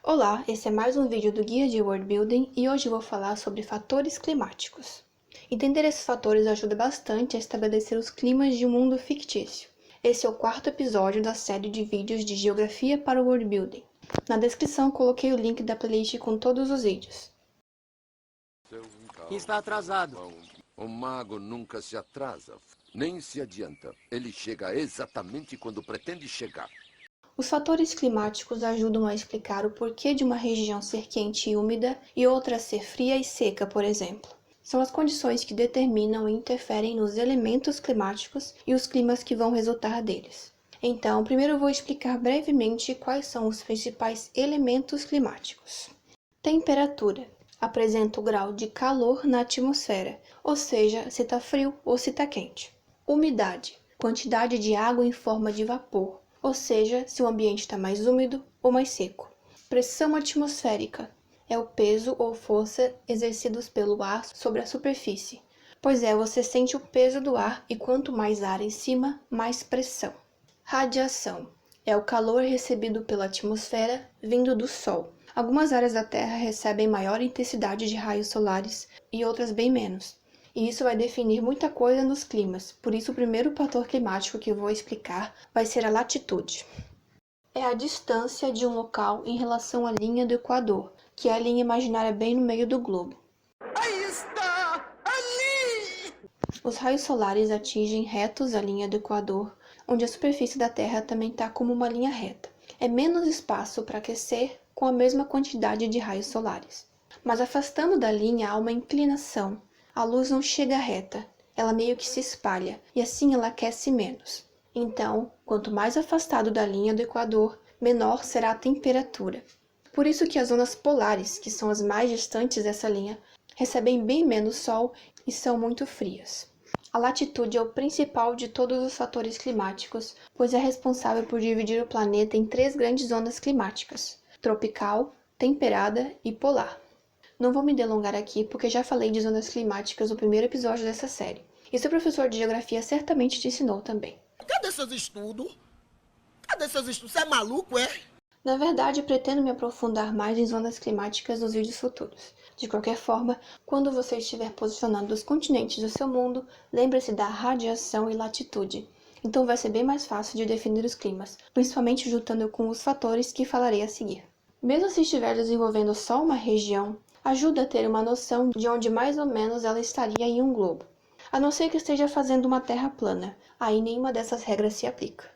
Olá, esse é mais um vídeo do Guia de World Building e hoje eu vou falar sobre fatores climáticos. Entender esses fatores ajuda bastante a estabelecer os climas de um mundo fictício. Esse é o quarto episódio da série de vídeos de Geografia para o World Building. Na descrição coloquei o link da playlist com todos os vídeos. Está atrasado. O mago nunca se atrasa, nem se adianta. Ele chega exatamente quando pretende chegar. Os fatores climáticos ajudam a explicar o porquê de uma região ser quente e úmida e outra ser fria e seca, por exemplo. São as condições que determinam e interferem nos elementos climáticos e os climas que vão resultar deles. Então, primeiro eu vou explicar brevemente quais são os principais elementos climáticos. Temperatura. Apresenta o grau de calor na atmosfera, ou seja, se está frio ou se está quente. Umidade. Quantidade de água em forma de vapor, ou seja, se o ambiente está mais úmido ou mais seco. Pressão atmosférica é o peso ou força exercidos pelo ar sobre a superfície. Pois é, você sente o peso do ar e quanto mais ar em cima, mais pressão. Radiação é o calor recebido pela atmosfera vindo do Sol. Algumas áreas da Terra recebem maior intensidade de raios solares e outras bem menos. E isso vai definir muita coisa nos climas, por isso o primeiro fator climático que eu vou explicar vai ser a latitude. É a distância de um local em relação à linha do Equador, que é a linha imaginária bem no meio do globo. Aí está! Ali! Os raios solares atingem retos a linha do Equador, onde a superfície da Terra também está como uma linha reta. É menos espaço para aquecer com a mesma quantidade de raios solares. Mas afastando da linha há uma inclinação. A luz não chega reta, ela meio que se espalha, e assim ela aquece menos. Então, quanto mais afastado da linha do Equador, menor será a temperatura. Por isso que as zonas polares, que são as mais distantes dessa linha, recebem bem menos sol e são muito frias. A latitude é o principal de todos os fatores climáticos, pois é responsável por dividir o planeta em três grandes zonas climáticas: tropical, temperada e polar. Não vou me delongar aqui porque já falei de zonas climáticas no primeiro episódio dessa série. E seu professor de geografia certamente te ensinou também. Cadê seus estudos? Cadê seus estudos? Você é maluco, é? Na verdade, pretendo me aprofundar mais em zonas climáticas nos vídeos futuros. De qualquer forma, quando você estiver posicionando os continentes do seu mundo, lembre-se da radiação e latitude. Então vai ser bem mais fácil de definir os climas, principalmente juntando com os fatores que falarei a seguir. Mesmo se estiver desenvolvendo só uma região, ajuda a ter uma noção de onde mais ou menos ela estaria em um globo. A não ser que esteja fazendo uma terra plana, aí nenhuma dessas regras se aplica.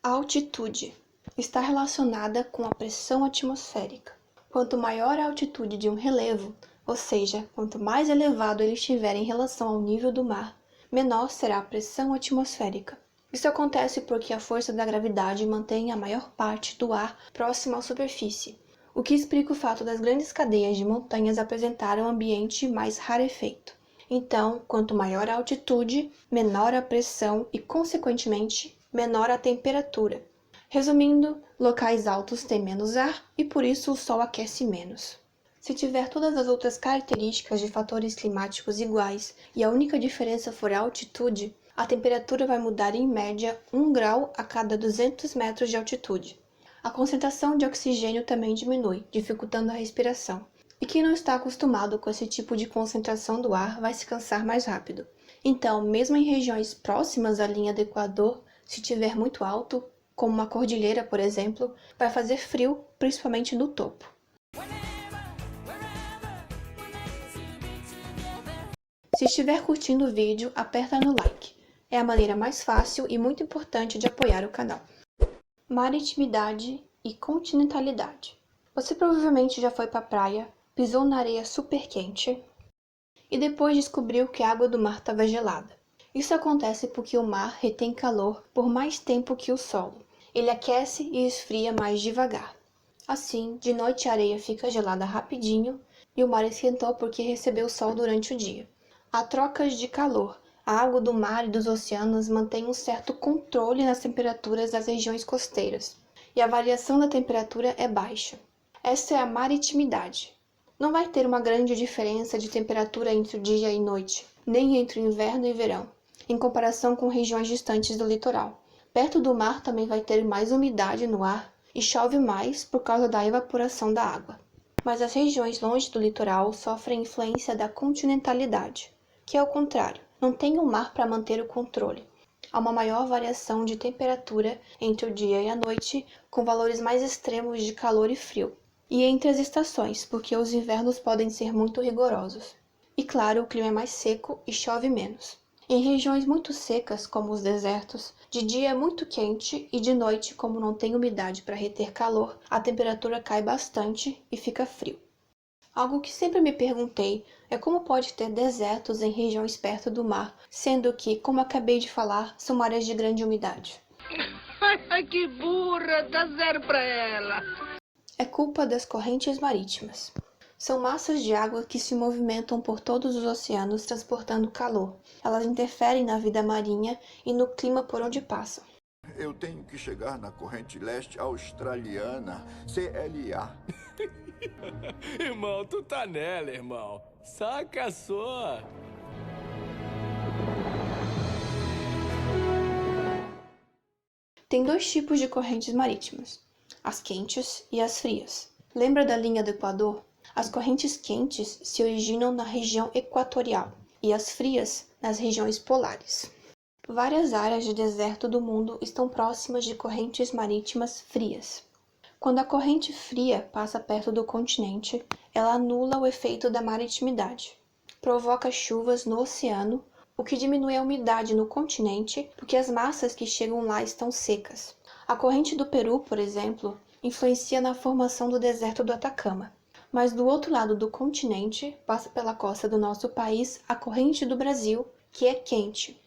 A altitude está relacionada com a pressão atmosférica. Quanto maior a altitude de um relevo, ou seja, quanto mais elevado ele estiver em relação ao nível do mar, menor será a pressão atmosférica. Isso acontece porque a força da gravidade mantém a maior parte do ar próximo à superfície, o que explica o fato das grandes cadeias de montanhas apresentarem um ambiente mais rarefeito. Então, quanto maior a altitude, menor a pressão e, consequentemente, menor a temperatura. Resumindo, locais altos têm menos ar e por isso o sol aquece menos. Se tiver todas as outras características de fatores climáticos iguais e a única diferença for a altitude, a temperatura vai mudar em média 1 grau a cada 200 metros de altitude. A concentração de oxigênio também diminui, dificultando a respiração. E quem não está acostumado com esse tipo de concentração do ar vai se cansar mais rápido. Então, mesmo em regiões próximas à linha do Equador, se estiver muito alto, como uma cordilheira, por exemplo, vai fazer frio, principalmente no topo. Se estiver curtindo o vídeo, aperta no like. É a maneira mais fácil e muito importante de apoiar o canal. Maritimidade e continentalidade. Você provavelmente já foi para a praia, pisou na areia super quente e depois descobriu que a água do mar estava gelada. Isso acontece porque o mar retém calor por mais tempo que o solo. Ele aquece e esfria mais devagar. Assim, de noite a areia fica gelada rapidinho e o mar esquentou porque recebeu sol durante o dia. Há trocas de calor. A água do mar e dos oceanos mantém um certo controle nas temperaturas das regiões costeiras, e a variação da temperatura é baixa. Essa é a maritimidade. Não vai ter uma grande diferença de temperatura entre o dia e noite, nem entre o inverno e verão, em comparação com regiões distantes do litoral. Perto do mar também vai ter mais umidade no ar e chove mais por causa da evaporação da água. Mas as regiões longe do litoral sofrem influência da continentalidade, que é o contrário, não tem um mar para manter o controle. Há uma maior variação de temperatura entre o dia e a noite, com valores mais extremos de calor e frio, e entre as estações, porque os invernos podem ser muito rigorosos. E claro, o clima é mais seco e chove menos. Em regiões muito secas, como os desertos, de dia é muito quente e de noite, como não tem umidade para reter calor, a temperatura cai bastante e fica frio. Algo que sempre me perguntei é como pode ter desertos em regiões perto do mar, sendo que, como acabei de falar, são áreas de grande umidade. Ai, que burra! Dá 0 pra ela! É culpa das correntes marítimas. São massas de água que se movimentam por todos os oceanos transportando calor. Elas interferem na vida marinha e no clima por onde passam. Eu tenho que chegar na corrente leste australiana, CLA. Irmão, tu tá nela, irmão. Saca só. Tem dois tipos de correntes marítimas, as quentes e as frias. Lembra da linha do Equador? As correntes quentes se originam na região equatorial e as frias nas regiões polares. Várias áreas de deserto do mundo estão próximas de correntes marítimas frias. Quando a corrente fria passa perto do continente, ela anula o efeito da maritimidade. Provoca chuvas no oceano, o que diminui a umidade no continente, porque as massas que chegam lá estão secas. A corrente do Peru, por exemplo, influencia na formação do deserto do Atacama. Mas do outro lado do continente, passa pela costa do nosso país a corrente do Brasil, que é quente.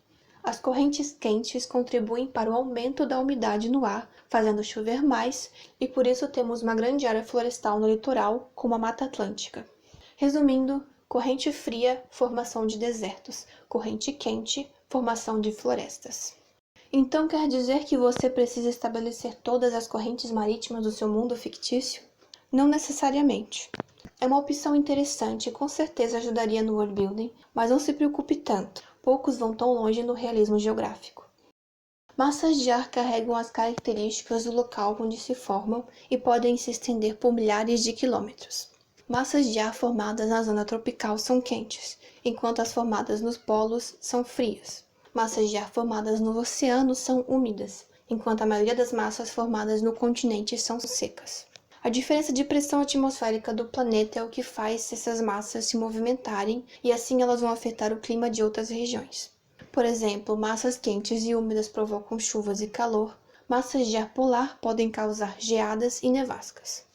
As correntes quentes contribuem para o aumento da umidade no ar, fazendo chover mais, e por isso temos uma grande área florestal no litoral, como a Mata Atlântica. Resumindo, corrente fria, formação de desertos, corrente quente, formação de florestas. Então quer dizer que você precisa estabelecer todas as correntes marítimas do seu mundo fictício? Não necessariamente. É uma opção interessante e com certeza ajudaria no worldbuilding, mas não se preocupe tanto, poucos vão tão longe no realismo geográfico. Massas de ar carregam as características do local onde se formam e podem se estender por milhares de quilômetros. Massas de ar formadas na zona tropical são quentes, enquanto as formadas nos polos são frias. Massas de ar formadas no oceano são úmidas, enquanto a maioria das massas formadas no continente são secas. A diferença de pressão atmosférica do planeta é o que faz essas massas se movimentarem e assim elas vão afetar o clima de outras regiões. Por exemplo, massas quentes e úmidas provocam chuvas e calor, massas de ar polar podem causar geadas e nevascas.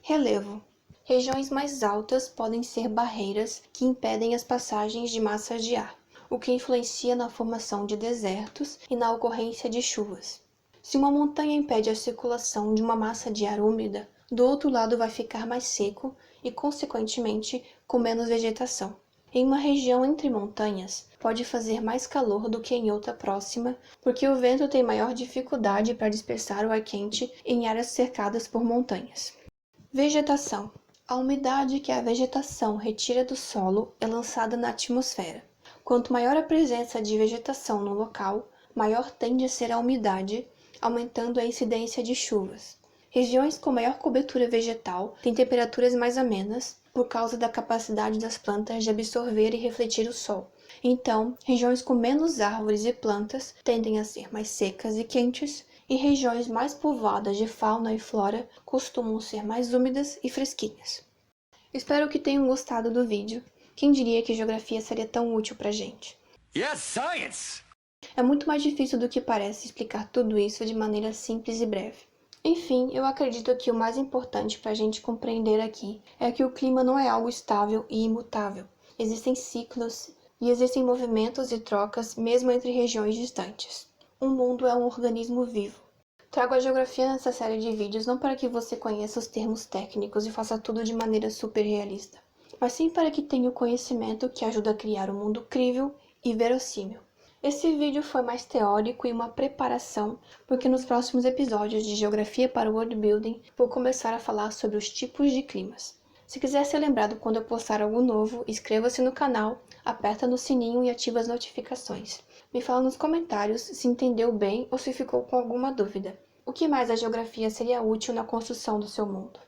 Relevo. Regiões mais altas podem ser barreiras que impedem as passagens de massas de ar, o que influencia na formação de desertos e na ocorrência de chuvas. Se uma montanha impede a circulação de uma massa de ar úmida, do outro lado vai ficar mais seco e, consequentemente, com menos vegetação. Em uma região entre montanhas, pode fazer mais calor do que em outra próxima, porque o vento tem maior dificuldade para dispersar o ar quente em áreas cercadas por montanhas. Vegetação. A umidade que a vegetação retira do solo é lançada na atmosfera. Quanto maior a presença de vegetação no local, maior tende a ser a umidade, aumentando a incidência de chuvas. Regiões com maior cobertura vegetal têm temperaturas mais amenas por causa da capacidade das plantas de absorver e refletir o sol. Então, regiões com menos árvores e plantas tendem a ser mais secas e quentes, e regiões mais povoadas de fauna e flora costumam ser mais úmidas e fresquinhas. Espero que tenham gostado do vídeo. Quem diria que geografia seria tão útil pra gente? Yes, science! É muito mais difícil do que parece explicar tudo isso de maneira simples e breve. Enfim, eu acredito que o mais importante pra gente compreender aqui é que o clima não é algo estável e imutável. Existem ciclos e existem movimentos e trocas mesmo entre regiões distantes. O mundo é um organismo vivo. Trago a geografia nessa série de vídeos não para que você conheça os termos técnicos e faça tudo de maneira super realista, mas sim para que tenha o conhecimento que ajuda a criar um mundo crível e verossímil. Esse vídeo foi mais teórico e uma preparação, porque nos próximos episódios de Geografia para o World Building vou começar a falar sobre os tipos de climas. Se quiser ser lembrado quando eu postar algo novo, inscreva-se no canal, aperta no sininho e ativa as notificações. Me fala nos comentários se entendeu bem ou se ficou com alguma dúvida. O que mais a geografia seria útil na construção do seu mundo?